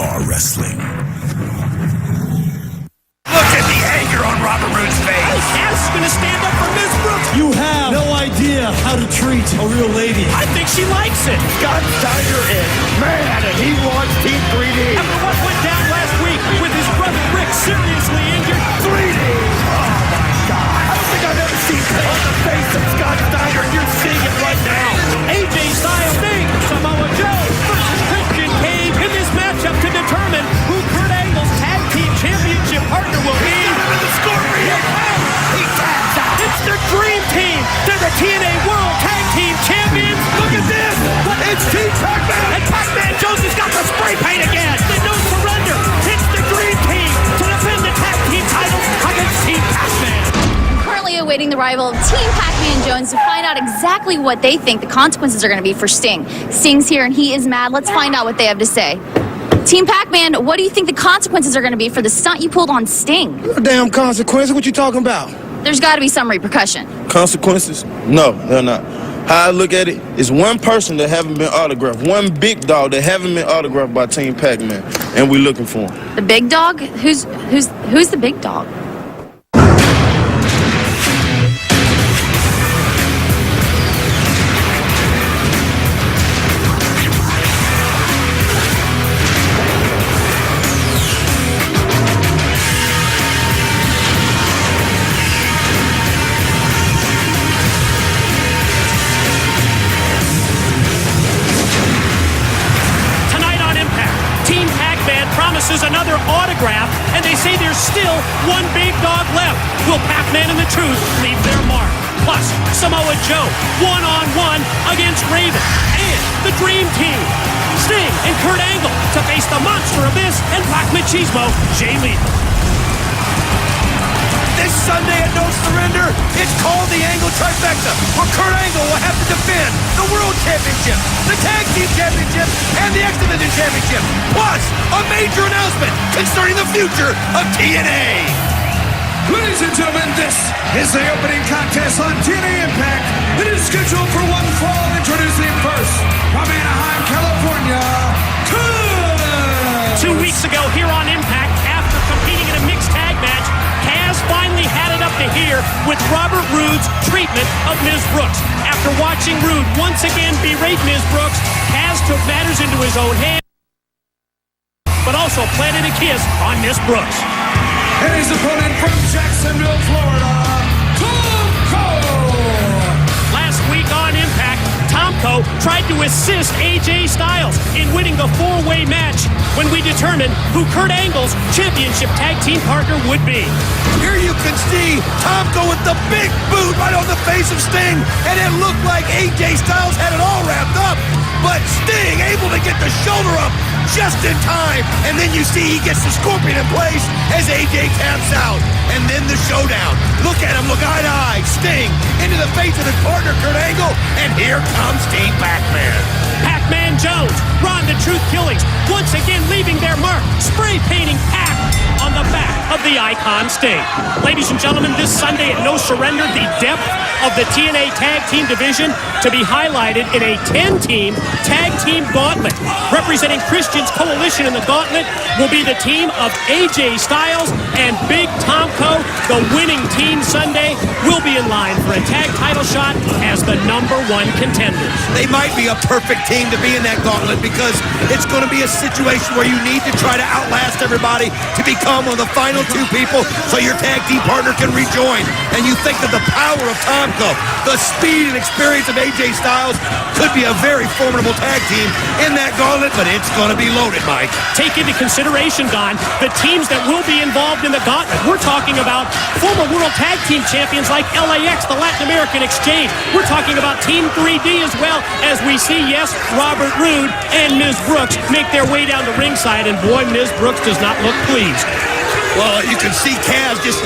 are wrestling. Look at the anger on Robert Roode's face. Hey, Cass is going to stand up for Miss Brooks. You have no idea how to treat a real lady. I think she likes it. Scott Steiner is mad and he wants Team 3D. After what went down last week with his brother Rick seriously injured. 3D! Oh my God. I don't think I've ever seen pain on the face of Scott Steiner, and you're seeing it right now. AJ Styles, Sting, Samoa Joe versus Christian Cage in this matchup to determine who Kurt Angle's Tag Team Championship partner will be. And the Scorpion! He taps out! It's the Dream Team. They're the TNA World Tag Team Champions. Look at this! It's Team Pac-Man! And Pac-Man Jones has got the spray paint again. The no surrender. It's the Dream Team to defend the Tag Team titles against Team Pac-Man. Currently awaiting the arrival of Team Pac-Man Jones to find out exactly what they think the consequences are going to be for Sting. Sting's here and he is mad. Let's find out what they have to say. Team Pac-Man, what do you think the consequences are going to be for the stunt you pulled on Sting? No damn consequences. What you talking about? There's got to be some repercussion. Consequences? No, they're not. How I look at it is one person that haven't been autographed, one big dog that haven't been autographed by Team Pac-Man, and we're looking for him. The big dog? Who's the big dog? Promises another autograph, and they say there's still one big dog left. Will Pac-Man and the Truth leave their mark? Plus, Samoa Joe, one-on-one against Raven, and the Dream Team, Sting and Kurt Angle, to face the Monster Abyss and Black Machismo, Jay Lethal. This Sunday at No Surrender, it's called the Angle Trifecta, where Kurt Angle will have to defend the World Championship, the Tag Team Championship, and the X Division Championship, plus a major announcement concerning the future of TNA. Ladies and gentlemen, this is the opening contest on TNA Impact. It is scheduled for one fall. Introducing first, from Anaheim, California, Kurt! 2 weeks ago here on Impact, after competing in a mixed tag match, Kaz finally had it up to here with Robert Roode's treatment of Ms. Brooks. After watching Roode once again berate Ms. Brooks, Kaz took matters into his own hands, but also planted a kiss on Ms. Brooks. And his opponent from Jacksonville, Florida, Tomko! Last week on Impact, Tomko tried to assist AJ Styles in winning the four-way match when we determined who Kurt Angle's championship tag team partner would be. Here you can see Tomko with the big boot right on the face of Sting, and it looked like AJ Styles had it all wrapped up, but Sting able to get the shoulder up just in time, and then you see he gets the Scorpion in place as AJ taps out, and then the showdown. Look at him, look eye to eye, Sting into the face of his partner Kurt Angle, and here comes Team Pac-Man. Pac-Man Jones, Ron the Truth Killings, once again leaving their mark, spray painting Pac on the back of the Icon Sting. Ladies and gentlemen, this Sunday at No Surrender, the depth of the TNA Tag Team division to be highlighted in a 10-team Tag Team Gauntlet. Representing Christian's coalition in the Gauntlet will be the team of AJ Styles and Big Tomko. The winning team Sunday will be in line for a tag title shot as the #1 contenders. They might be a perfect team to be in that gauntlet because it's going to be a situation where you need to try to outlast everybody to become one of the final two people so your tag team partner can rejoin. And you think that the power of Tomko, the speed and experience of AJ Styles could be a very formidable tag team in that gauntlet, but it's going to be loaded, Mike. Take into consideration, Don, the teams that will be involved in the gauntlet. We're talking about former World Tag Team Champions like LAX, the Latin American Exchange. We're talking about Team 3D as well, as we see, yes, Robert Roode and Ms. Brooks make their way down to ringside, and boy, Ms. Brooks does not look pleased. Well, you can see Kaz just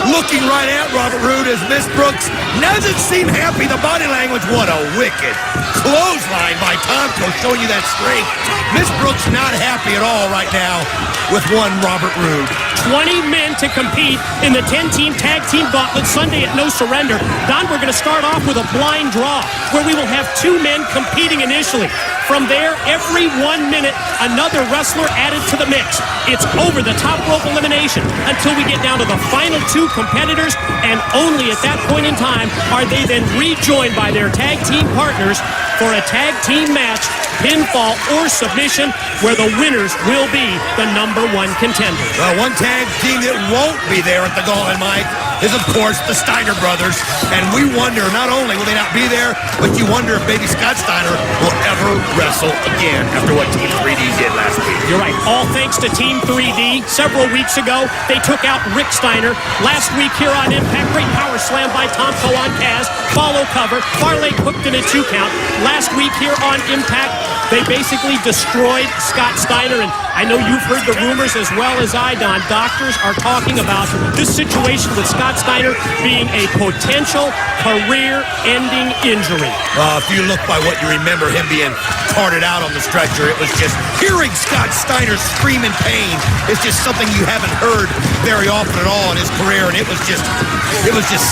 looking right at Robert Roode as Miss Brooks doesn't seem happy. The body language, what a wicked clothesline by Tomko, showing you that strength. Miss Brooks not happy at all right now with one Robert Roode. 20 men to compete in the 10-team Tag Team Gauntlet Sunday at No Surrender. Don, we're going to start off with a blind draw where we will have 2 men competing initially. From there, every 1 minute, another wrestler added to the mix. It's over the top rope elimination until we get down to the final two competitors, and only at that point in time are they then rejoined by their tag team partners for a tag team match, pinfall or submission, where the winners will be the number one contender. Well, one tag team that won't be there at the Gauntlet, Mike, is, of course, the Steiner brothers. And we wonder, not only will they not be there, but you wonder if baby Scott Steiner will ever wrestle again after what Team 3D did last week. You're right. All thanks to Team 3D. Several weeks ago, they took out Rick Steiner. Last week here on Impact, great power slam by Tomko on Kaz. Follow cover. Farley hooked in a 2 count. Last week here on Impact, they basically destroyed Scott Steiner. And I know you've heard the rumors as well as I, Don. Doctors are talking about this situation with Scott Steiner being a potential career-ending injury. If you look by what you remember him being carted out on the stretcher, it was just hearing Scott Steiner scream in pain is just something you haven't heard very often at all in his career, and it was just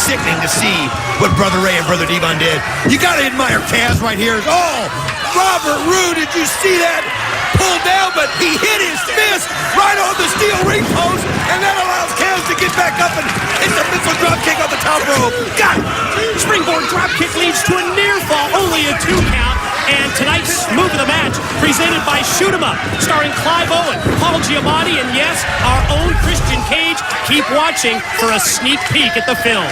sickening to see what Brother Ray and Brother Devon did. You got to admire Kaz right here. Oh, Robert Roode, did you see that? Pulled down, but he hit his fist right on the steel ring post, and that allows Kaz to get back up and hit the missile drop kick on the top rope. Got it! Springboard drop kick leads to a near fall, only a 2 count. And tonight's move of the match, presented by Shoot 'em Up, starring Clive Owen, Paul Giamatti, and yes, our own Christian Cage. Keep watching for a sneak peek at the film.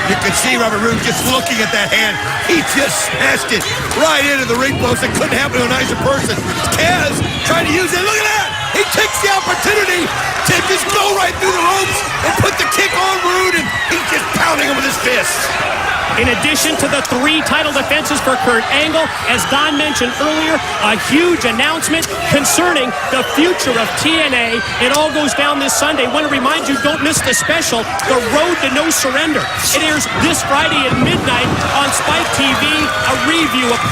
You can see Robert Roode just looking at that hand. He just smashed it right into the ring post. It couldn't happen to a nicer person. Kaz trying to use it. Look at that! He takes the opportunity to just go right through the ropes and put the kick on Roode, and he's just pounding him with his fists. In addition to the 3 title defenses for Kurt Angle, as Don mentioned earlier, a huge announcement concerning the future of TNA. It all goes down this Sunday. I want to remind you, don't miss the special, The Road to No Surrender. It airs this Friday at midnight on Spike TV, a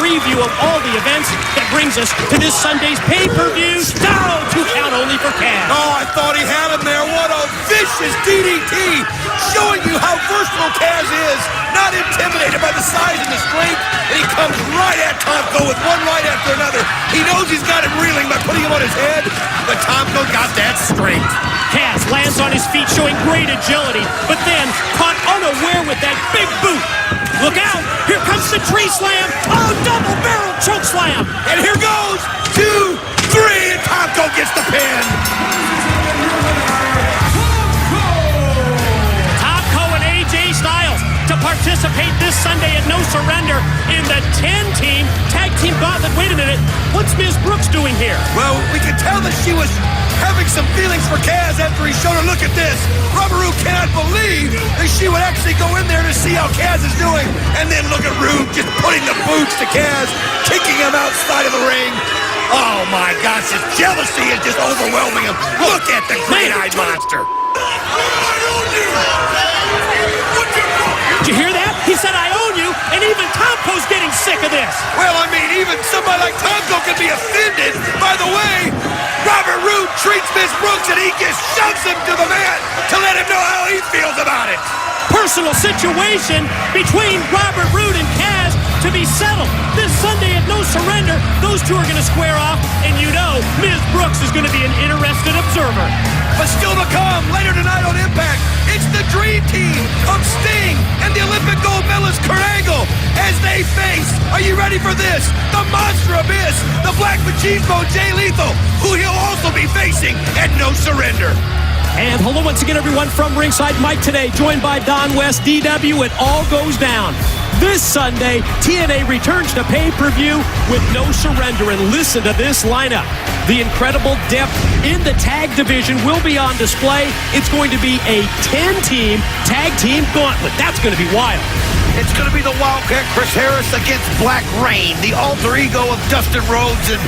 preview of all the events that brings us to this Sunday's pay-per-view. Oh, 2 count only for Kaz. Oh, I thought he had him there. What a vicious DDT, showing you how versatile Kaz is. Not intimidated by the size and the strength, and he comes right at Tomko with one right after another. He knows he's got him reeling by putting him on his head, but Tomko got that strength. Kaz lands on his feet, showing great agility, but then caught unaware with that big boot. Look out! Here comes the tree slam! Oh, double barrel choke slam! And here goes 2, 3, and Tomko gets the pin. Tomko and AJ Styles to participate this Sunday at No Surrender in the 10-team tag team gauntlet. Wait a minute, what's Ms. Brooks doing here? Well, we can tell that she was having some feelings for Kaz after he showed her. Look at this. Robert Roode cannot believe that she would actually go in there to see how Kaz is doing. And then look at Roode just putting the boots to Kaz, kicking him outside of the ring. Oh my gosh, his jealousy is just overwhelming him. Look at the green-eyed monster. Did you hear that? He said, I own you, and even Tomko's getting sick of this. Well, I mean, even somebody like Tomko can be offended. By the way, Robert Roode treats Miss Brooks and he just shoves him to the mat to let him know how he feels about it. Personal situation between Robert Roode and Kaz to be settled. This Sunday at No Surrender, those two are going to square off, and you know Ms. Brooks is going to be an interested observer. But still to come, later tonight on Impact, it's the Dream Team of Sting and the Olympic gold medalist Kurt Angle as they face, are you ready for this? The Monster Abyss, the Black Machismo Jay Lethal, who he'll also be facing at No Surrender. And hello once again, everyone, from Ringside. Mike today, joined by Don West, DW. It all goes down this Sunday. TNA returns to pay-per-view with No Surrender. And listen to this lineup. The incredible depth in the tag division will be on display. It's going to be a 10-team tag team gauntlet. That's going to be wild. It's going to be the Wildcat Chris Harris against Black Reign, the alter ego of Dustin Rhodes, and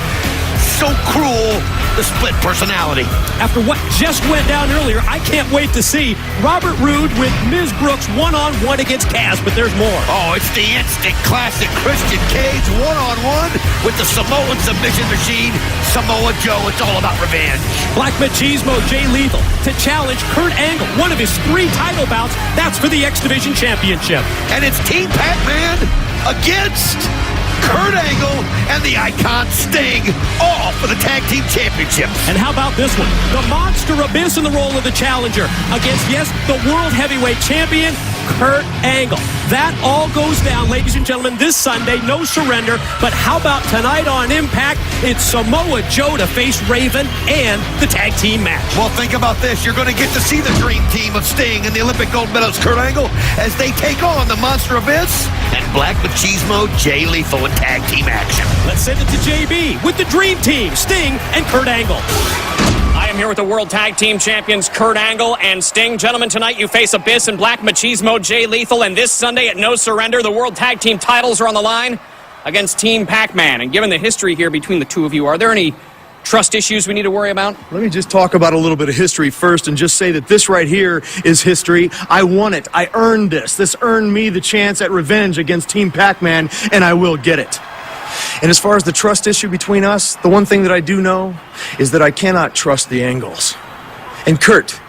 so cruel, the split personality. After what just went down earlier, I can't wait to see Robert Roode with Ms. Brooks one-on-one against Kaz, but there's more. Oh, it's the instant classic Christian Cage one-on-one with the Samoan submission machine, Samoa Joe. It's all about revenge. Black Machismo Jay Lethal to challenge Kurt Angle, one of his 3 title bouts. That's for the X Division Championship. And it's Team Pac-Man against Kurt Angle, and the Icon Sting, all for the Tag Team Championship. And how about this one? The Monster Abyss in the role of the challenger against, yes, the World Heavyweight Champion, Kurt Angle. That all goes down, ladies and gentlemen, this Sunday. No surrender. But how about tonight on Impact? It's Samoa Joe to face Raven and the tag team match. Well, think about this. You're going to get to see the dream team of Sting and the Olympic gold medalist Kurt Angle as they take on the Monster Abyss and Black Machismo Jay Lethal in tag team action. Let's send it to JB with the dream team, Sting and Kurt Angle. I am here with the World Tag Team Champions Kurt Angle and Sting. Gentlemen, tonight you face Abyss and Black Machismo Jay Lethal, and this Sunday at No Surrender, the World Tag Team titles are on the line against Team Pac-Man. And given the history here between the two of you, are there any trust issues we need to worry about? Let me just talk about a little bit of history first and just say that this right here is history. I won it. I earned this. This earned me the chance at revenge against Team Pac-Man, and I will get it. And as far as the trust issue between us, the one thing that I do know is that I cannot trust the Angles. And Kurt,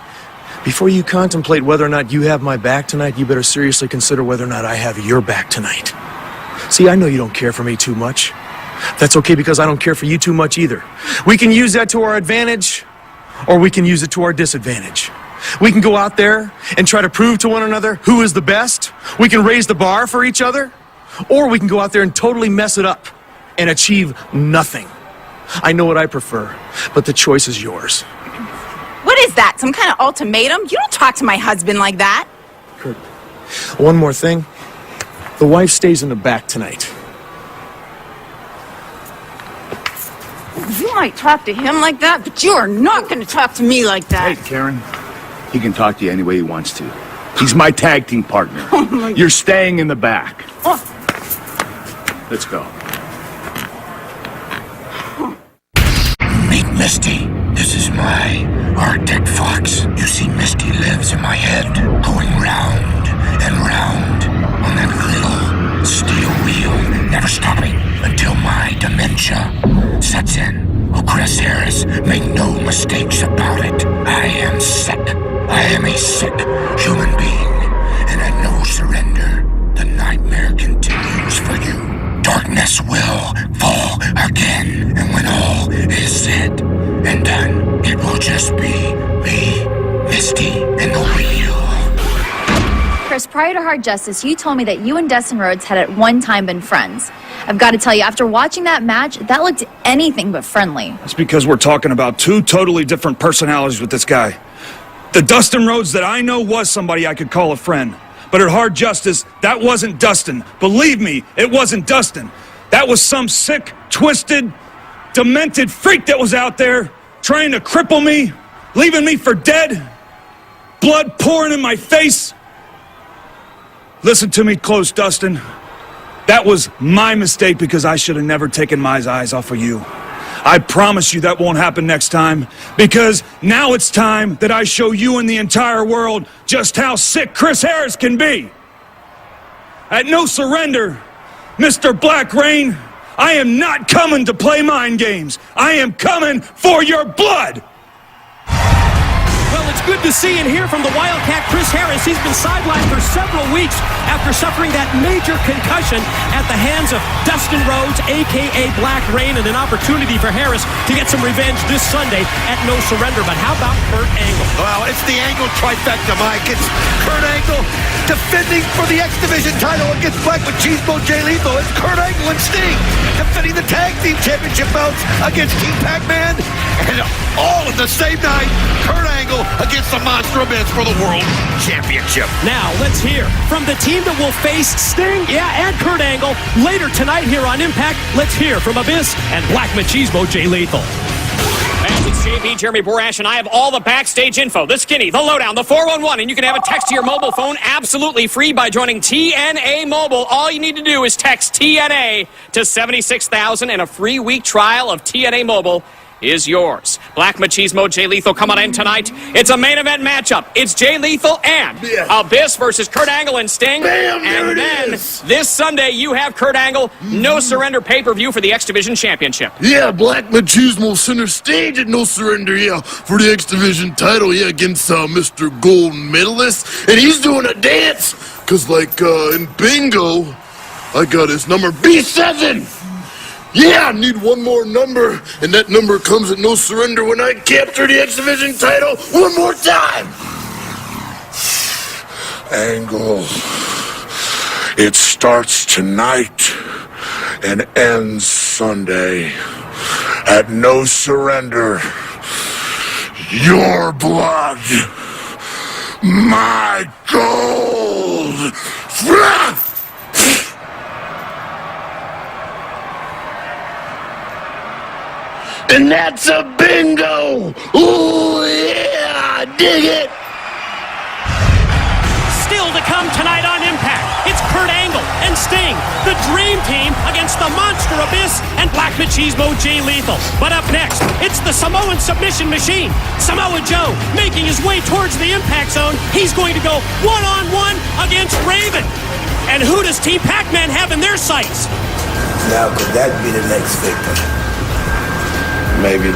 before you contemplate whether or not you have my back tonight, you better seriously consider whether or not I have your back tonight. See, I know you don't care for me too much. That's okay, because I don't care for you too much either. We can use that to our advantage, or we can use it to our disadvantage. We can go out there and try to prove to one another who is the best. We can raise the bar for each other, or we can go out there and totally mess it up and achieve nothing. I know what I prefer, but the choice is yours. What is that? Some kind of ultimatum? You don't talk to my husband like that. Kurt, one more thing. The wife stays in the back tonight. You might talk to him like that, but you are not going to talk to me like that. Hey, Karen. He can talk to you any way he wants to. He's my tag team partner. Oh, You're staying in the back. Oh. Let's go. Meet Misty. This is my Arctic Fox. You see, Misty lives in my head, going round and round on that little steel wheel, never stopping until my dementia sets in. Oh, Chris Harris, make no mistakes about it. I am sick. I am a sick human being. And at No Surrender, the nightmare continues for you. Darkness will fall again, and when all is said and done, it will just be me, Misty, and the wheel. Chris, prior to Hard Justice, you told me that you and Dustin Rhodes had at one time been friends. I've got to tell you, after watching that match, that looked anything but friendly. That's because we're talking about two totally different personalities with this guy. The Dustin Rhodes that I know was somebody I could call a friend. But at Hard Justice, that wasn't Dustin. Believe me, it wasn't Dustin. That was some sick, twisted, demented freak that was out there trying to cripple me, leaving me for dead, blood pouring in my face. Listen to me close, Dustin. That was my mistake because I should have never taken my eyes off of you. I promise you that won't happen next time, because now it's time that I show you and the entire world just how sick Chris Harris can be. At No Surrender, Mr. Black Rain, I am not coming to play mind games. I am coming for your blood. Well, it's good to see and hear from the Wildcat Chris Harris. He's been sidelined for several weeks after suffering that major concussion at the hands of Dustin Rhodes, a.k.a. Black Rain, and an opportunity for Harris to get some revenge this Sunday at No Surrender. But how about Kurt Angle? Well, it's the Angle trifecta, Mike. It's Kurt Angle defending for the X Division title against Black Machismo Jay Lethal. It's Kurt Angle and Sting defending the Tag Team Championship belts against Team Pac-Man. And all in the same night, Kurt Angle against the Monster Abyss for the World Championship. Now, let's hear from the team that will face Sting, and Kurt Angle later tonight here on Impact. Let's hear from Abyss and Black Machismo Jay Lethal. Fans, it's JB, Jeremy Borash, and I have all the backstage info, the skinny, the lowdown, the 411, and you can have a text to your mobile phone absolutely free by joining TNA Mobile. All you need to do is text TNA to 76,000, and a free week trial of TNA Mobile is yours. Black Machismo Jay Lethal coming in tonight. It's a main event matchup. It's Jay Lethal and Abyss versus Kurt Angle and Sting. Bam, there and it then is. this Sunday you have Kurt Angle No Surrender pay-per-view for the X Division Championship. Yeah, Black Machismo center stage at No Surrender, yeah, for the X Division title, yeah, against Mr. Gold Medalist. And he's doing a dance, because, like, in bingo, I got his number, B7! Yeah, I need one more number, and that number comes at no surrender when I capture the X Division title one more time! Angle. It starts tonight and ends Sunday. At no surrender. Your blood. My gold. And that's a bingo! Ooh, yeah! Dig it! Still to come tonight on Impact, it's Kurt Angle and Sting, the Dream Team against the Monster Abyss and Black Machismo Jay Lethal. But up next, it's the Samoan Submission Machine, Samoa Joe, making his way towards the Impact Zone. He's going to go one-on-one against Raven. And who does Team Pac-Man have in their sights? Now, could that be the next victim? Maybe.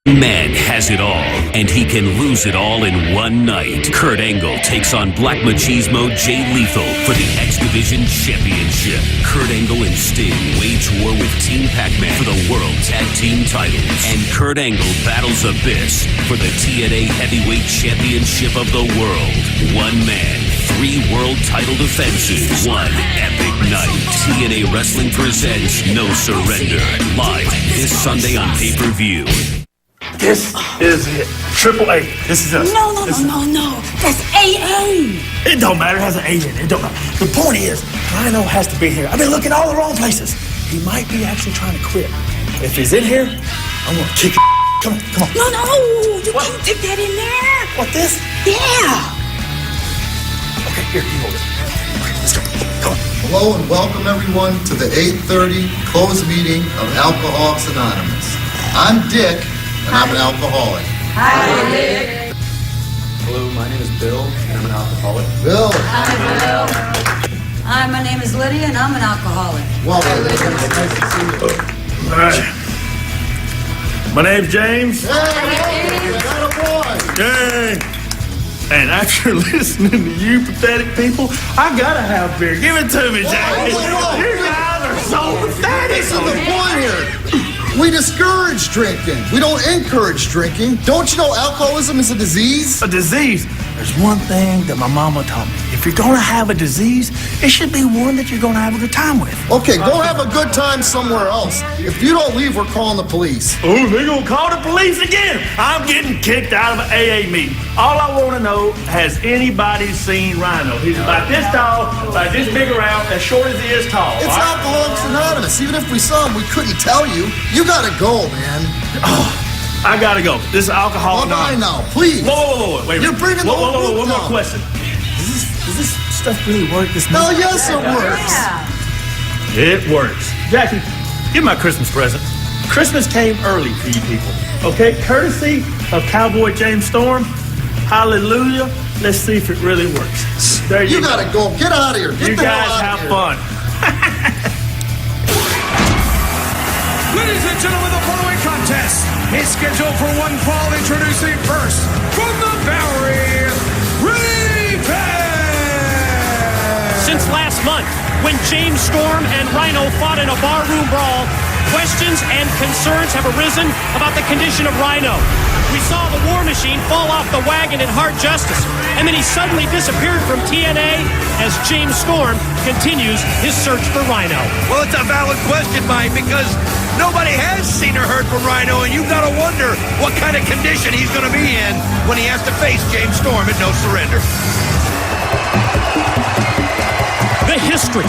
Man has it all, and he can lose it all in one night. Kurt Angle takes on Black Machismo Jay Lethal for the X Division Championship. Kurt Angle and Sting wage war with Team Pac-Man for the World Tag Team titles. And Kurt Angle battles Abyss for the TNA Heavyweight Championship of the world. One man, 3 world title defenses, one epic night. TNA Wrestling presents No Surrender, live this Sunday on pay-per-view. This is it. Triple A. This is us. No. That's AA. It don't matter. It has an A in it. It don't matter. The point is, Rhino has to be here. I've been looking all the wrong places. He might be actually trying to quit. If he's in here, I'm gonna kick it. Come on. No. You can't stick that in there. What, this? Yeah. Okay, here, you hold it. Okay, let's go. Come on. Hello and welcome everyone to the 8:30 closed meeting of Alcoholics Anonymous. I'm Dick, and I'm an alcoholic. Hi, Dick. Hello, my name is Bill, and I'm an alcoholic. Bill. Hi, Bill. Hi, my name is Lydia, and I'm an alcoholic. Welcome. It's nice to see you. All right. My name's James. Hey, got a boy. Yay! And after listening to you pathetic people, I gotta have beer. Give it to me, James. You guys are so pathetic. This is the point here. We discourage drinking. We don't encourage drinking. Don't you know alcoholism is a disease? A disease? There's one thing that my mama taught me. If you're gonna have a disease, it should be one that you're gonna have a good time with. Okay, go have a good time somewhere else. If you don't leave, we're calling the police. Oh, they gonna call the police again. I'm getting kicked out of an AA meeting. All I wanna know, has anybody seen Rhino? He's about this tall, about this big around, as short as he is tall. It's all right? Alcoholics Anonymous. Even if we saw him, we couldn't tell you. You gotta go, man. I gotta go. This is alcohol. Bye now, please. Whoa, wait. You're bringing the whole group One more down. question. Does this stuff really work? This Hell night? yes, it works. It works. Jackie, give my Christmas present. Christmas came early for you people. Okay, courtesy of Cowboy James Storm. Hallelujah. Let's see if it really works. There you go. gotta go. Get out of here. Get You the hell guys out have of here. fun. Ladies and gentlemen, the following contest is scheduled for one fall. Introducing first from the Bowery, Since last month, when James Storm and Rhino fought in a barroom brawl, questions and concerns have arisen about the condition of Rhino. We saw the War Machine fall off the wagon in Hard Justice, and then he suddenly disappeared from TNA as James Storm continues his search for Rhino. Well, it's a valid question, Mike, because nobody has seen or heard from Rhino, and you've got to wonder what kind of condition he's going to be in when he has to face James Storm at No Surrender. The history,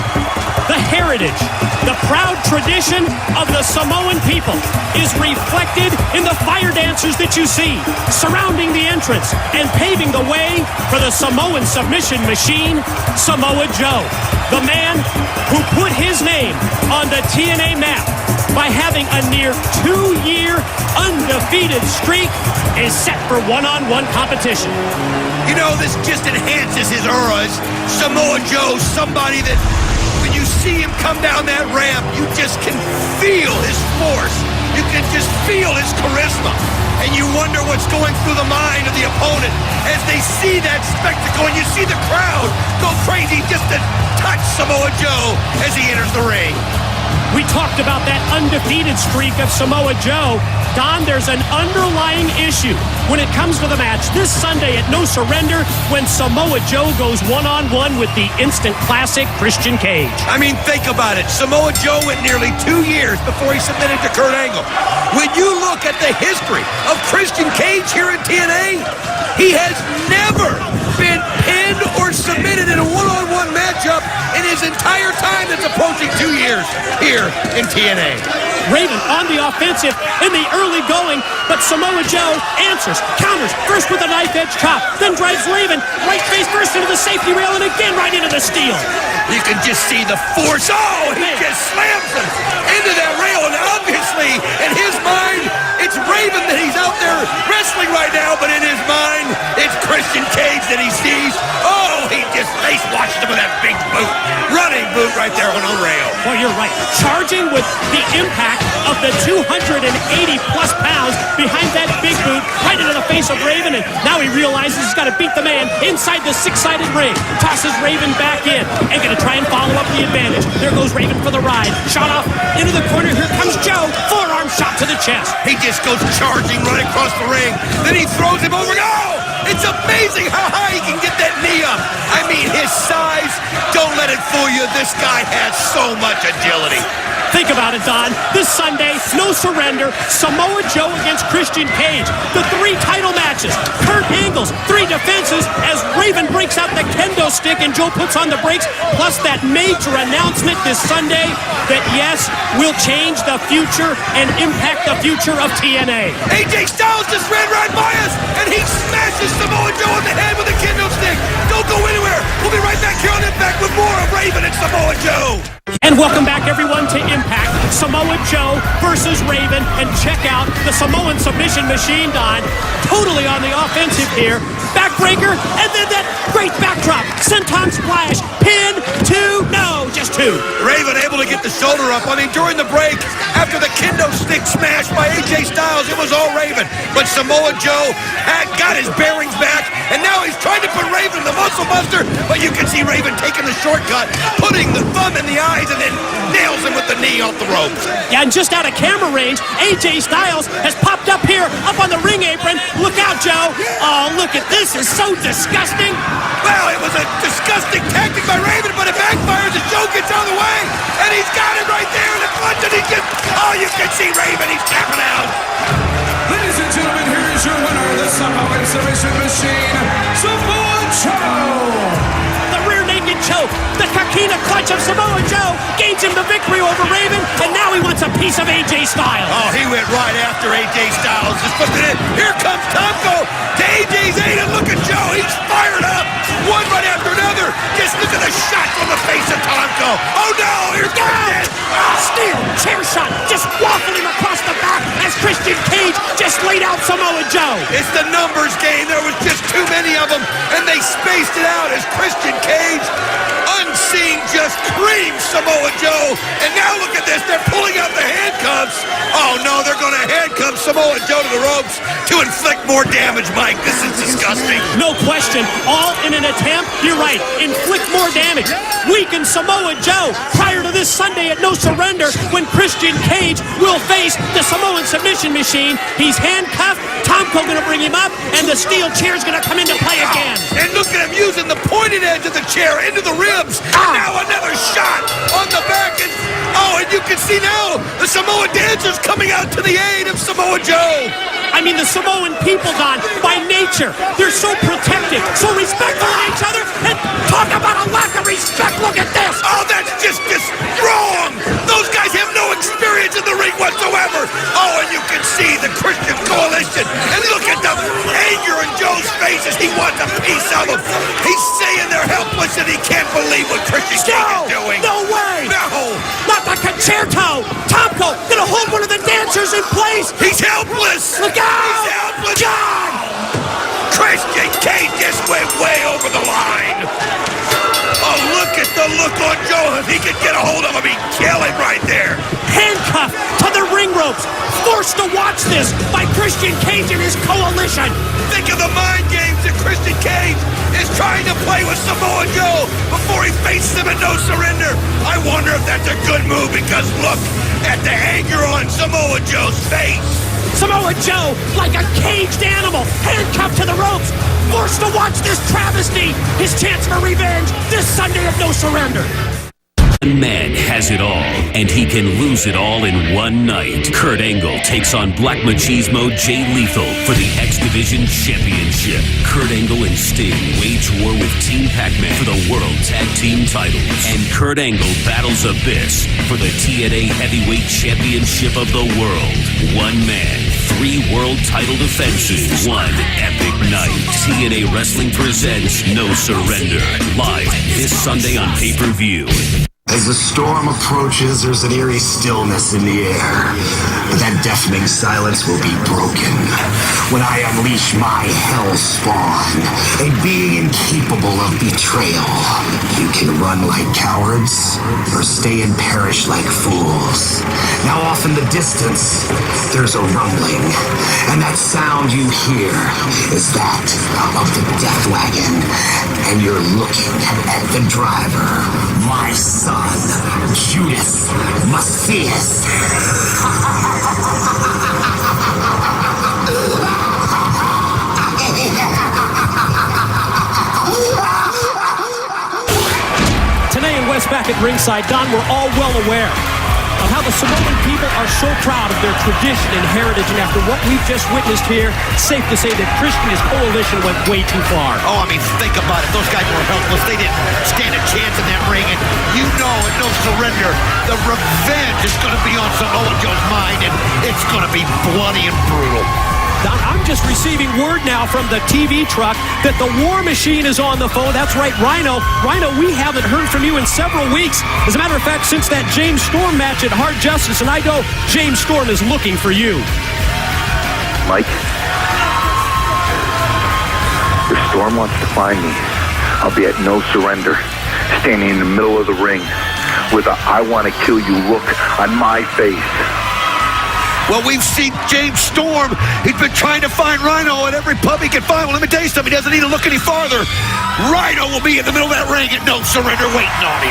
the heritage, the proud tradition of the Samoan people is reflected in the fire dancers that you see surrounding the entrance and paving the way for the Samoan submission machine, Samoa Joe, the man who put his name on the TNA map by having a near 2-year undefeated streak is set for one-on-one competition. You know, this just enhances his aura. Samoa Joe, somebody that when you see him come down that ramp, you just can feel his force. You can just feel his charisma. And you wonder what's going through the mind of the opponent as they see that spectacle, and you see the crowd go crazy just to touch Samoa Joe as he enters the ring. We talked about that undefeated streak of Samoa Joe. Don, there's an underlying issue when it comes to the match this Sunday at No Surrender when Samoa Joe goes one-on-one with the instant classic Christian Cage. I mean, think about it. Samoa Joe went nearly 2 years before he submitted to Kurt Angle. When you look at the history of Christian Cage here in TNA, he has never been pinned or submitted in a one-on-one matchup in his entire time that's approaching 2 years here in TNA. Raven on the offensive in the early going, but Samoa Joe answers, counters, first with a knife-edge chop, then drives Raven right face first into the safety rail and again right into the steel. You can just see the force. Oh, he just slams him into that rail, and obviously, in his mind, it's Raven that he's out there wrestling right now, but in his mind, it's Christian Cage that he sees. Oh, he just face-washed him with that big boot. Running boot right there on the rail. Well, you're right. Charging with the impact of the 280-plus pounds behind that big boot right into the face of Raven, and now he realizes he's got to beat the man inside the six-sided ring. Tosses Raven back in and going to try and follow up the advantage. There goes Raven for the ride. Shot off into the corner. Here comes Joe. Forearm shot to the chest. He just goes charging right across the ring. Then he throws him over. Oh! It's amazing how high he can get that knee up. I mean, his size, don't let it fool you. This guy has so much agility. Think about it, Don. This Sunday, No Surrender, Samoa Joe against Christian Cage. The 3 title matches, Kurt Angle's 3 defenses as Raven breaks out the kendo stick and Joe puts on the brakes, plus that major announcement this Sunday that, yes, will change the future and impact the future of TNA. AJ Styles just ran right by us, and he smashes Samoa Joe in the head with a kendo stick. Don't go anywhere. We'll be right back here on Impact with more of Raven and Samoa Joe. And welcome back, everyone, to Impact. Samoa Joe versus Raven. And check out the Samoan submission machine, Don. Totally on the offensive here. Backbreaker, and then that great backdrop. Senton splash. Pin, 2, no, just 2. Raven able to get the shoulder up. I mean, during the break, after the kendo stick smash by AJ Styles, it was all Raven. But Samoa Joe had got his bearings back, and now he's trying to put Raven in the muscle buster. But you can see Raven taking the shortcut, putting the thumb in the eyes, and then nails him with the knee off the ropes. Yeah, and just out of camera range, AJ Styles has popped up here, up on the ring apron. Look out, Joe. Oh, look at this. It's so disgusting. Well, it was a disgusting tactic by Raven, but it backfires as Joe gets out of the way, and he's got it right there in the clutch, and he just, oh, you can see Raven. He's tapping out. Ladies and gentlemen, here is your winner, the Samoan submission machine, Samoa Joe. The rear naked choke, the Kakina clutch of Samoa Joe gains him the victory over Raven, and now he wants a piece of AJ Styles. Oh, he went right after AJ Styles. Just look at it. Here comes Tomko to AJ's aid, and look at Joe. He's fired up. One right after another. Just look at the shots on the face of Tomko. Oh, no. Here's Christian. Steel chair shot just waffling across the back as Christian Cage just laid out Samoa Joe. It's the numbers game. There was just too many of them, and they spaced it out as Christian Cage, unseen, just creams Samoa Joe. And now look at this. They're pulling out the handcuffs. Oh, no. They're going to handcuff Samoa Joe to the ropes to inflict more damage, Mike. This is disgusting. No question. All in an attempt, you're right, inflict more damage. Weaken Samoa Joe prior to this Sunday at No Surrender when Christian Cage will face the Samoan submission machine. He's handcuffed. Tomko going to bring him up, and the steel chair's going to come into play again. And look at him using the pointed edge of the chair into the ribs. And now another shot on the back. And you can see now the Samoa dancers coming out to the aid of Samoa Joe. I mean, the Samoan people, Don, by nature, they're so protective, so respectful of each other, and talk about a lack of respect. Look at this. Oh, that's just wrong. Those guys have no experience in the ring whatsoever. Oh, and you can see the Christian coalition. And look at the anger in Joe's face as he wants a piece of them. He's saying they're helpless and he can't believe what Christian Cage is doing. No way. No. Not the concerto. Tomko gonna hold one of the dancers in place. He's helpless. Look out. He's helpless. God. Christian Cage just went way over the line. Oh, look at the look on Joe. If he could get a hold of him, he'd kill him right there. Handcuffed to the ring ropes. forced to watch this by Christian Cage and his coalition. Think of the mind games that Christian Cage is trying to play with Samoa Joe before he faces him at No Surrender. I wonder if that's a good move, because look at the anger on Samoa Joe's face. Samoa Joe, like a caged animal, handcuffed to the ropes, forced to watch this travesty. His chance for revenge this Sunday at No Surrender. One man has it all, and he can lose it all in one night. Kurt Angle takes on Black Machismo Jay Lethal for the X Division Championship. Kurt Angle and Sting wage war with Team Pac-Man for the World Tag Team titles. And Kurt Angle battles Abyss for the TNA Heavyweight Championship of the world. One man, 3 world title defenses, one epic night. TNA Wrestling presents No Surrender, live this Sunday on pay-per-view. As the storm approaches, there's an eerie stillness in the air. But that deafening silence will be broken when I unleash my hell spawn, a being incapable of betrayal. You can run like cowards, or stay and perish like fools. Now off in the distance, there's a rumbling, and that sound you hear is that of the Death Wagon. And you're looking at the driver, my son, Judas Macias. Today in West back at ringside, Don, we're all well aware of how the Samoan people are so proud of their tradition and heritage, and after what we've just witnessed here, it's safe to say that Christian and his coalition went way too far. Oh, I mean, think about it. Those guys were helpless. They didn't stand a chance in that ring, and you know at No Surrender, the revenge is going to be on Samoa Joe's mind, and it's going to be bloody and brutal. Don, I'm just receiving word now from the TV truck that the War Machine is on the phone. That's right, Rhino. Rhino, we haven't heard from you in several weeks. As a matter of fact, since that James Storm match at Hard Justice, and I know James Storm is looking for you. Mike, if Storm wants to find me, I'll be at No Surrender, standing in the middle of the ring with a "I want to kill you" look on my face. Well, we've seen James Storm. He's been trying to find Rhino at every pub he can find. Well, let me tell you something. He doesn't need to look any farther. Rhino will be in the middle of that ring at No Surrender waiting on him.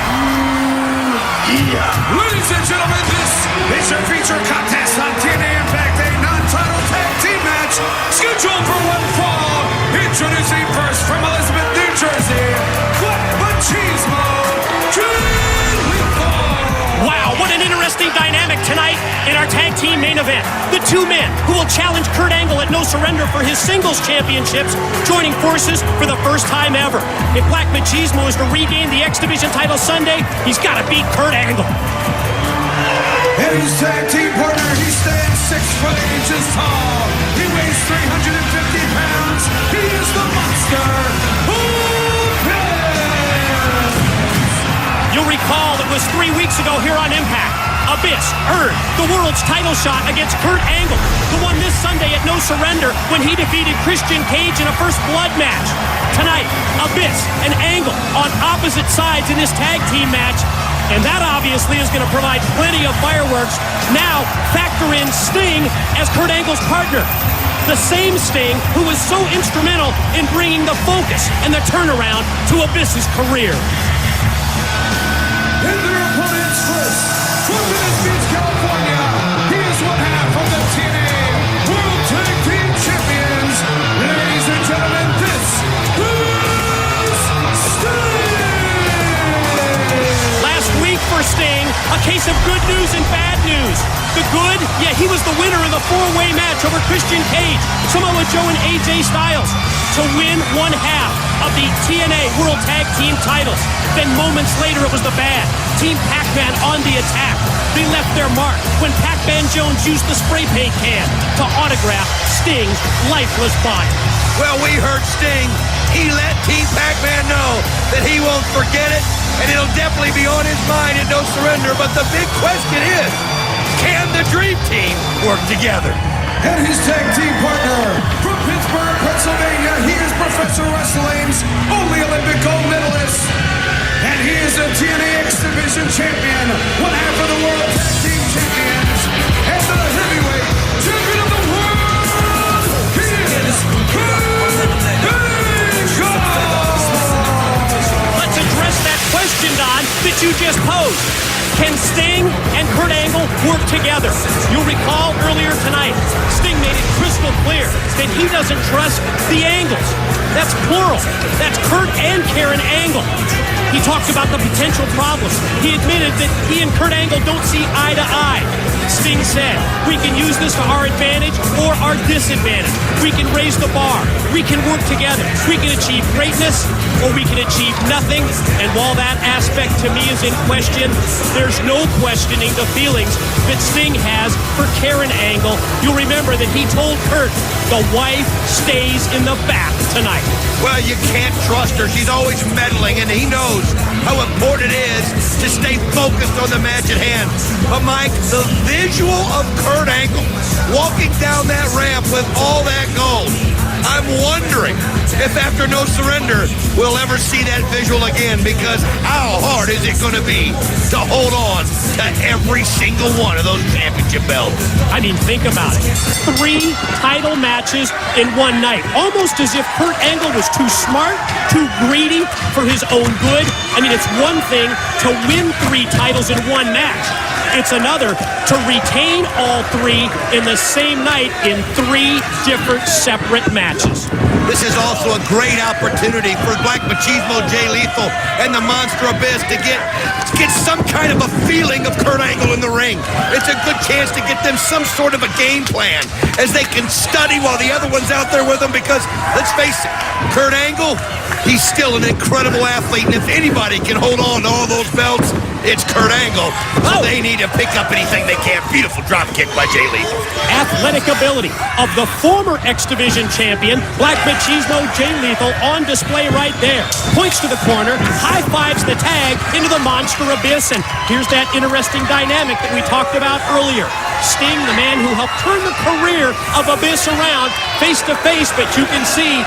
Yeah. Ladies and gentlemen, this is your feature contest on TNA Impact, a non-title tag team match scheduled for one fall. Introducing first from Elizabeth, New Jersey, Black Machismo Jay Lethal. Wow, what an interesting dynamic tonight in our tag team main event. The two men who will challenge Kurt Angle at No Surrender for his singles championships, joining forces for the first time ever. If Black Machismo is to regain the X Division title Sunday, he's got to beat Kurt Angle. And his tag team partner, he stands 6 foot 8 inches tall. He weighs 350 pounds. He is the monster. You'll recall it was 3 weeks ago here on Impact. Abyss earned the world's title shot against Kurt Angle, who won this Sunday at No Surrender when he defeated Christian Cage in a first blood match. Tonight, Abyss and Angle on opposite sides in this tag team match, and that obviously is going to provide plenty of fireworks. Now, factor in Sting as Kurt Angle's partner. The same Sting who was so instrumental in bringing the focus and the turnaround to Abyss's career. And their opponents first, from Venice Beach, California, he is one half of the TNA World Tag Team Champions. Ladies and gentlemen, this is Sting! Last week for Sting, a case of good news and bad news. The good, yeah, he was the winner in the 4-way match over Christian Cage, Samoa Joe, and AJ Styles to win one half of the TNA World Tag Team titles. Then moments later, it was the bad. Team Pac-Man on the attack. They left their mark when Pac-Man Jones used the spray paint can to autograph Sting's lifeless body. Well, we heard Sting. He let Team Pac-Man know that he won't forget it, and it'll definitely be on his mind at No Surrender. But the big question is, can the Dream Team work together? And his tag team partner from Pittsburgh, Pennsylvania, he is Professor Wrestling's only Olympic gold medalist. And he is a TNA X Division champion, one half of the World Tag Team Champions, and the heavyweight that you just posed. Can Sting and Kurt Angle work together? You'll recall earlier tonight, Sting made it crystal clear that he doesn't trust the Angles. That's plural. That's Kurt and Karen Angle. He talked about the potential problems. He admitted that he and Kurt Angle don't see eye to eye. Sting said, we can use this to our advantage or our disadvantage. We can raise the bar. We can work together. We can achieve greatness or we can achieve nothing. And while that aspect to me is in question, there's no questioning the feelings that Sting has for Karen Angle. You'll remember that he told Kurt, the wife stays in the back tonight. Well, you can't trust her. She's always meddling, and he knows how important it is to stay focused on the match at hand. But, Mike, the visual of Kurt Angle walking down that ramp with all that gold, I'm wondering if after No Surrender we'll ever see that visual again, because how hard is it going to be to hold on to every single one of those championship belts? I mean, think about it. 3 title matches in one night. Almost as if Kurt Angle was too smart, too greedy for his own good. I mean, it's one thing to win 3 titles in one match. It's another to retain all 3 in the same night in 3 different separate matches. This is also a great opportunity for Black Machismo, Jay Lethal, and the Monster Abyss to get some kind of a feeling of Kurt Angle in the ring. It's a good chance to get them some sort of a game plan as they can study while the other one's out there with them, because, let's face it, Kurt Angle, he's still an incredible athlete, and if anybody can hold on to all those belts, it's Kurt Angle. So they need to pick up anything they can. Beautiful drop kick by Jay Lethal. Athletic ability of the former X Division champion, Black Machismo Jay Lethal, on display right there. Points to the corner, high fives the tag into the Monster Abyss, and here's that interesting dynamic that we talked about earlier. Sting, the man who helped turn the career of Abyss around face to face, but you can see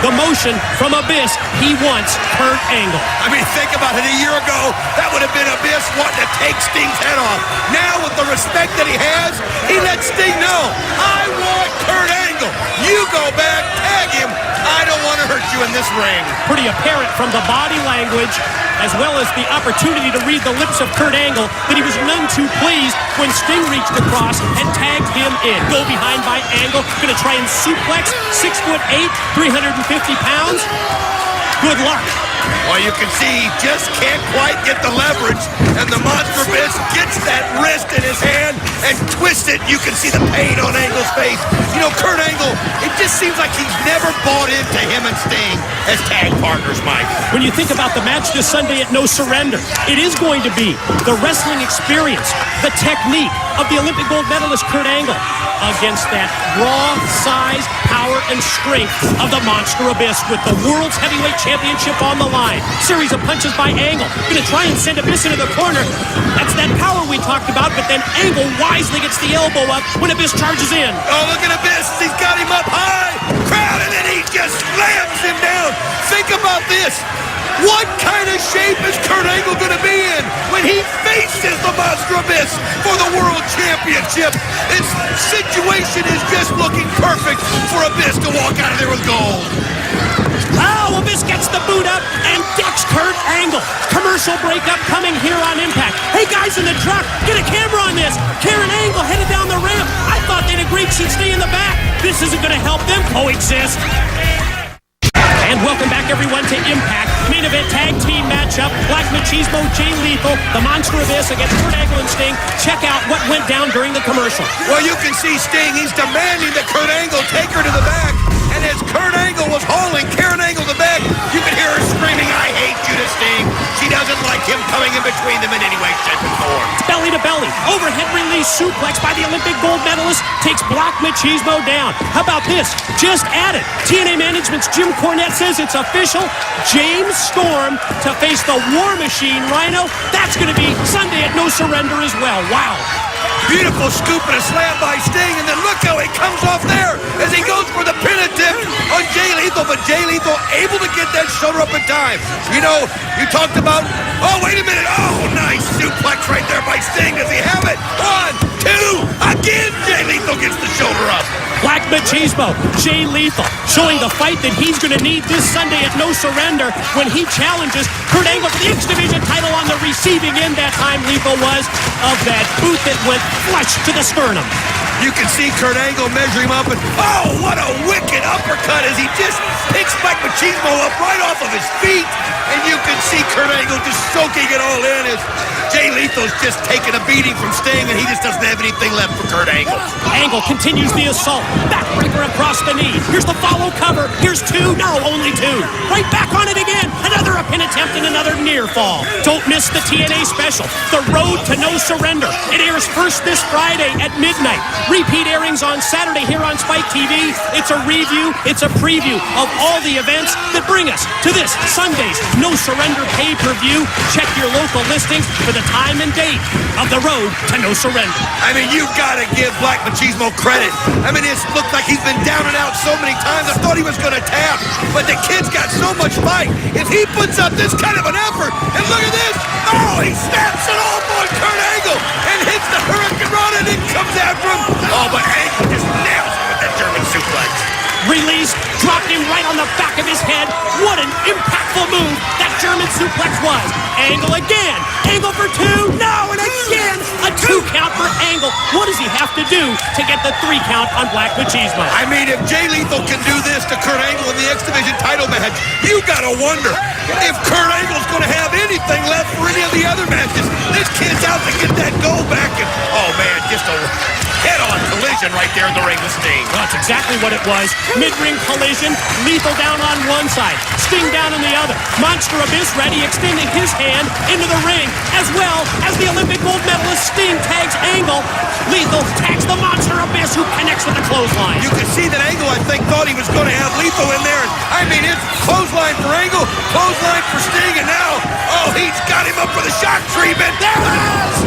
the motion from Abyss. He wants Kurt Angle. I mean, think about it. A year ago, that would have been Abyss wanting to take Sting's head off. Now, with the respect that he has, he lets Sting know, I want Kurt Angle. You go back, tag him. I don't want to hurt you in this ring. Pretty apparent from the body language, as well as the opportunity to read the lips of Kurt Angle, that he was none too pleased when Sting reached across and tagged him in. Go behind by Angle, gonna try and suplex, 6'8", 350 pounds. Good luck. Well, you can see he just can't quite get the leverage, and the Monster Abyss gets that wrist in his hand and twists it. You can see the pain on Angle's face. You know, Kurt Angle, it just seems like he's never bought into him and Sting as tag partners, Mike. When you think about the match this Sunday at No Surrender, it is going to be the wrestling experience, the technique of the Olympic gold medalist Kurt Angle against that raw size, power, and strength of the Monster Abyss with the World's Heavyweight Championship on the line. Series of punches by Angle. Gonna try and send Abyss into the corner. That's that power we talked about, but then Angle wisely gets the elbow up when Abyss charges in. Oh, look at Abyss. He's got him up high. Crowd, and then he just slams him down. Think about this. What kind of shape is Kurt Angle going to be in when he faces the Monster Abyss for the World Championship? His situation is just looking perfect for Abyss to walk out of there with gold. Oh, Abyss gets the boot up and decks Kurt Angle. Commercial break upcoming here on Impact. Hey, guys in the truck, get a camera on this. Karen Angle headed down the ramp. I thought they'd agreed she'd stay in the back. This isn't going to help them coexist. And welcome back, everyone, to Impact. Main event tag team matchup. Black Machismo, Jay Lethal, the Monster Abyss against Kurt Angle and Sting. Check out what went down during the commercial. Well, you can see Sting. He's demanding that Kurt Angle take her to the back. And as Kurt Angle was hauling Karen Angle to the back, you could hear her screaming, I hate you to Sting. She doesn't like him coming in between them in any way, shape, or form. Belly to belly. Overhead release suplex by the Olympic gold medalist takes Black Machismo down. How about this? Just added. TNA Management's Jim Cornette says it's official. James Storm to face the War Machine Rhino. That's going to be Sunday at No Surrender as well. Wow. Beautiful scoop and a slam by Sting, and then look how he comes off there as he goes for the pin attempt on Jay Lethal, but Jay Lethal able to get that shoulder up in time. You know, you talked about, oh, wait a minute, oh, nice suplex right there by Sting. Does he have it? 1, 2, again, Jay Lethal gets the shoulder up. Black Machismo, Jay Lethal, showing the fight that he's going to need this Sunday at No Surrender when he challenges Kurt Angle for the X Division title on the receiving end. That time Lethal was of that boot that went flush to the sternum. You can see Kurt Angle measure him up, and oh, what a wicked uppercut as he just picks Black Machismo up right off of his feet. And you can see Kurt Angle just soaking it all in as Jay Lethal's just taking a beating from Sting, and he just doesn't have anything left for Kurt Angle. Angle continues the assault. Backbreaker across the knee. Here's the follow cover. Here's two. No, only two. Right back on it again. Another pin attempt and another near fall. Don't miss the TNA special, The Road to No Surrender. It airs first this Friday at midnight. Repeat airings on Saturday here on Spike TV. It's a review, it's a preview of all the events that bring us to this Sunday's No Surrender pay-per-view. Check your local listings for the time and date of The Road to No Surrender. I mean, you've got to give Black Machismo credit. I mean, it's looked like he's been down and out so many times. I thought he was going to tap, but the kid's got so much fight. If he puts up this kind of an effort, and look at this, oh, he snaps it off on Kurt Angle and hits the Hurricane Run and then comes after him. Oh, but Angle just nails him with that German suplex. Released, dropped him right on the back of his head. What an impactful move that German suplex was. Angle again. Angle for two. No, and again. A 2 count for Angle. What does he have to do to get the 3 count on Black Machismo? I mean, if Jay Lethal can do this to Kurt Angle in the X Division title match, you got to wonder if Kurt Angle's going to have anything left for any of the other matches. This kid's out to get that gold back, and oh man, just a head-on collision right there in the ring with Sting. Well, that's exactly what it was. Mid-ring collision, Lethal down on one side, Sting down on the other. Monster Abyss ready, extending his hand into the ring, as well as the Olympic gold medalist Sting tags Angle. Lethal tags the Monster Abyss, who connects with the clothesline. You can see that Angle, I think, thought he was going to have Lethal in there. I mean, it's clothesline for Angle, clothesline for Sting, and now, oh, he's got him up for the shock treatment. There it is!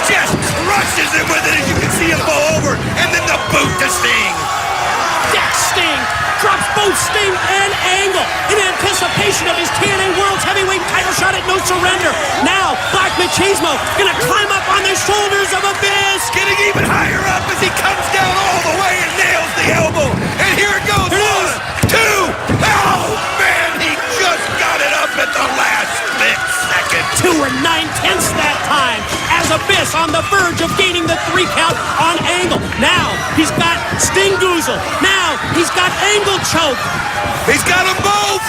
Just crushes him with it, as you can see him fall over, and then the boot to Sting. That's Sting. Drops both Sting and Angle in anticipation of his TNA World's Heavyweight title shot at No Surrender. Now, Black Machismo gonna climb up on the shoulders of Abyss. Getting even higher up as he comes down all the way and nails the elbow. And here it goes. Here 1, 2. Oh, man, he just got it up at the last split second. 2 9/10 that time, as Abyss on the verge of gaining the 3 count on Angle. Now, he's got Sting Goozle. Now, he's got Angle choke. He's got them both.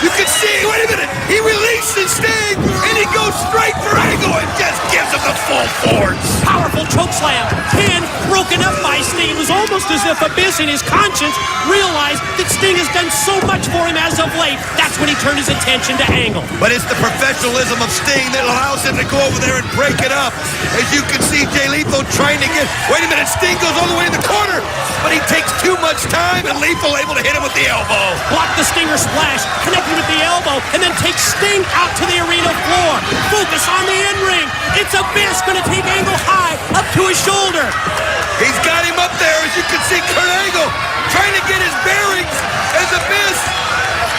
You can see, wait a minute, he releases Sting, and he goes straight for Angle and just gives him the full force. Powerful choke slam. Pin broken up by Sting. It was almost as if Abyss in his conscience realized that Sting has done so much for him as of late. That's when he turned his attention to Angle. But it's the professionalism of Sting that allows him to go over there and break it up. As you can see, Jay Lethal trying to get, wait a minute, Sting goes all the way in the corner, but he takes too much time, and Lethal able to hit him with the elbow. Block the Stinger splash, connecting with the elbow, and then takes Sting out to the arena floor. Focus on the in-ring. It's Abyss going to take Angle high, up to his shoulder. He's got him up there, as you can see, Kurt Angle trying to get his bearings as Abyss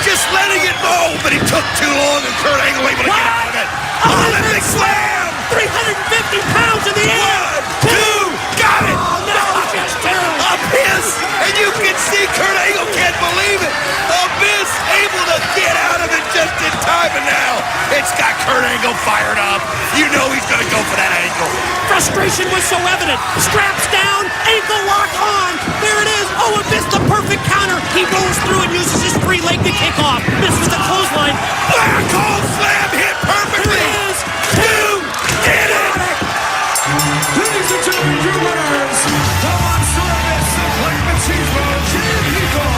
just letting it go, but he took too long, and Kurt Angle able to get out of it. Olympic slam! 350 pounds in the air! 1, 2, got it! Oh, no, just two! Abyss, and you can see Kurt Angle can't believe it. Abyss able to get out of it just in time, and now it's got Kurt Angle fired up. You know he's going to go for that ankle. Frustration was so evident. Straps down, ankle lock on. There it is. Oh, Abyss, the perfect counter. He rolls through and uses his free leg to kick off. Misses the clothesline. Black hole slam hit perfectly. There it is. 2, get it. Ladies and gentlemen, your winners, the Monster Abyss and Black Machismo, Jay Lethal.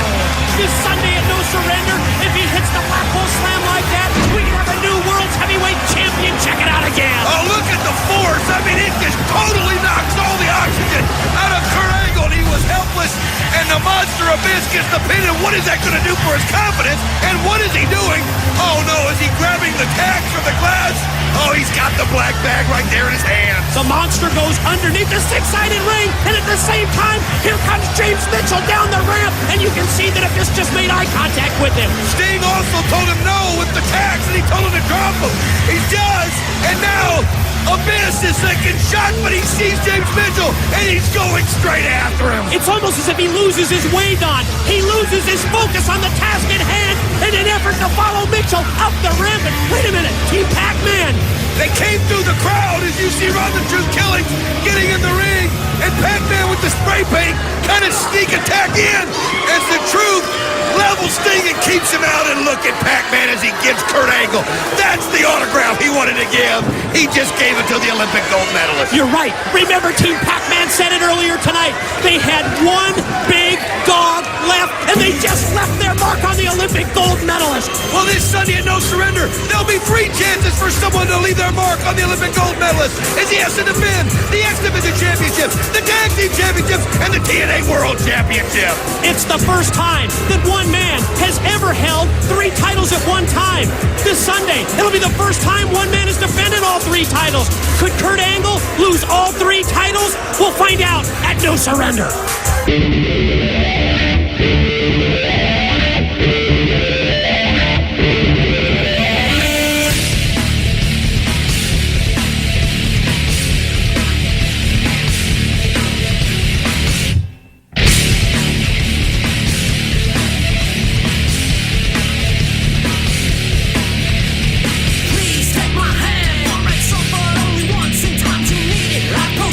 This Sunday at No Surrender, if he hits the black hole slam like that, we can have a new World's Heavyweight Champion. Check it out again. Oh, look at the force. I mean, it just totally knocks all the oxygen out of Kurt Angle. He was helpless, and the Monster Abyss gets the pin. And what is that going to do for his confidence? And what is he doing? Oh, no, is he grabbing the tags from the glass? Oh, he's got the black bag right there in his hands. The monster goes underneath the six-sided ring, and at the same time, here comes James Mitchell down the ramp, and you can see that Abyss just made eye contact with him. Sting also told him no with the tags, and he told him to drop them. He does, and now Abyss missed his second shot, but he sees James Mitchell, and he's going straight after him. It's almost as if he loses his way, Don. He loses his focus on the task at hand in an effort to follow Mitchell up the rim. But wait a minute, Team Pac-Man. They came through the crowd as you see Ron the Truth Killings getting in the ring, and Pac-Man with the spray paint kind of sneak attack in as the Truth levels Sting and keeps him out. And look at Pac-Man as he gives Kurt Angle. That's the autograph he wanted to give. He just gave it to the Olympic gold medalist. You're right. Remember, Team Pac-Man said it earlier tonight. They had one big dog left, and they just left their mark on the Olympic gold medalist. Well, this Sunday at No Surrender, there'll be 3 chances for someone to leave their mark on the Olympic gold medalist. As he has to defend the X Division Championships, the Tag Team Championships, and the TNA World Championship. It's the first time that one man has ever held 3 titles at one time. This Sunday, it'll be the first time one man has defended all 3 titles. Could Kurt Angle lose all 3 titles? We'll find out at No Surrender.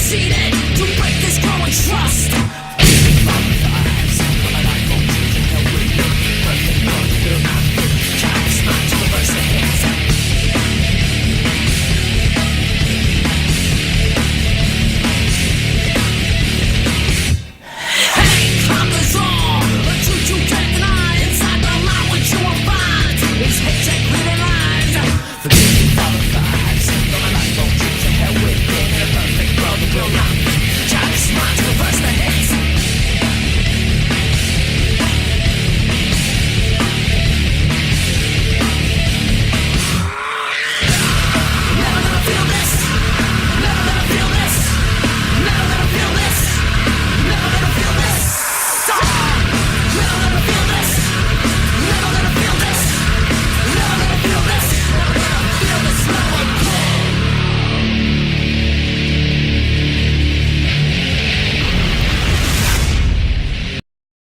To break this growing trust. Hey, conquers all, the truth you can't deny. Inside the lie, what you will find is hatred, greed, and lies. Forgive me for the lies. No, my life won't treat you hell with it. A perfect world will not.